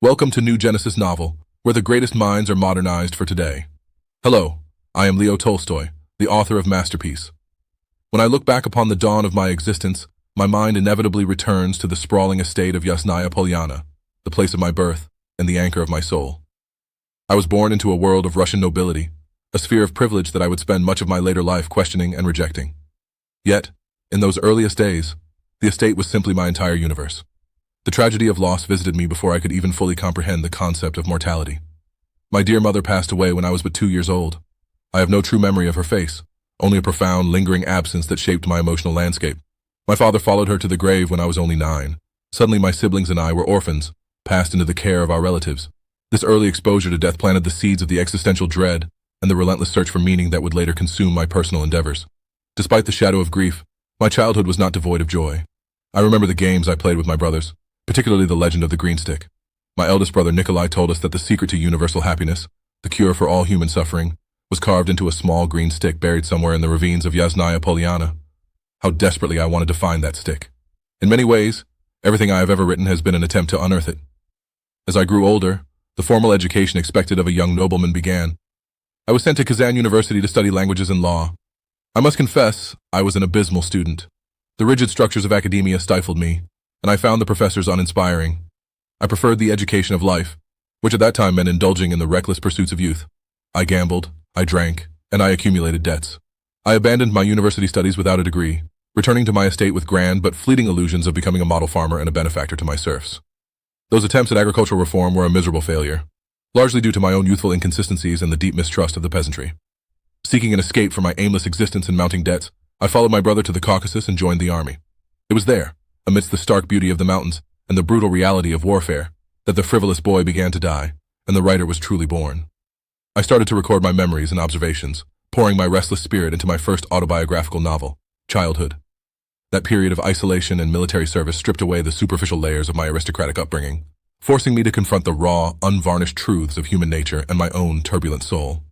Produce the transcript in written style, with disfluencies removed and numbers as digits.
Welcome to New Genesis Novel, where the greatest minds are modernized for today. Hello, I am Leo Tolstoy, the author of Masterpiece. When I look back upon the dawn of my existence, my mind inevitably returns to the sprawling estate of Yasnaya Polyana, the place of my birth and the anchor of my soul. I was born into a world of Russian nobility, a sphere of privilege that I would spend much of my later life questioning and rejecting. Yet, in those earliest days, the estate was simply my entire universe. The tragedy of loss visited me before I could even fully comprehend the concept of mortality. My dear mother passed away when I was but 2 years old. I have no true memory of her face, only a profound, lingering absence that shaped my emotional landscape. My father followed her to the grave when I was only 9. Suddenly my siblings and I were orphans, passed into the care of our relatives. This early exposure to death planted the seeds of the existential dread and the relentless search for meaning that would later consume my personal endeavors. Despite the shadow of grief, my childhood was not devoid of joy. I remember the games I played with my brothers, particularly the legend of the green stick. My eldest brother Nikolai told us that the secret to universal happiness, the cure for all human suffering, was carved into a small green stick buried somewhere in the ravines of Yasnaya Polyana. How desperately I wanted to find that stick. In many ways, everything I have ever written has been an attempt to unearth it. As I grew older, the formal education expected of a young nobleman began. I was sent to Kazan University to study languages and law. I must confess, I was an abysmal student. The rigid structures of academia stifled me, and I found the professors uninspiring. I preferred the education of life, which at that time meant indulging in the reckless pursuits of youth. I gambled, I drank, and I accumulated debts. I abandoned my university studies without a degree, returning to my estate with grand but fleeting illusions of becoming a model farmer and a benefactor to my serfs. Those attempts at agricultural reform were a miserable failure, largely due to my own youthful inconsistencies and the deep mistrust of the peasantry. Seeking an escape from my aimless existence and mounting debts, I followed my brother to the Caucasus and joined the army. It was there, amidst the stark beauty of the mountains and the brutal reality of warfare, that the frivolous boy began to die, and the writer was truly born. I started to record my memories and observations, pouring my restless spirit into my first autobiographical novel, Childhood. That period of isolation and military service stripped away the superficial layers of my aristocratic upbringing, forcing me to confront the raw, unvarnished truths of human nature and my own turbulent soul.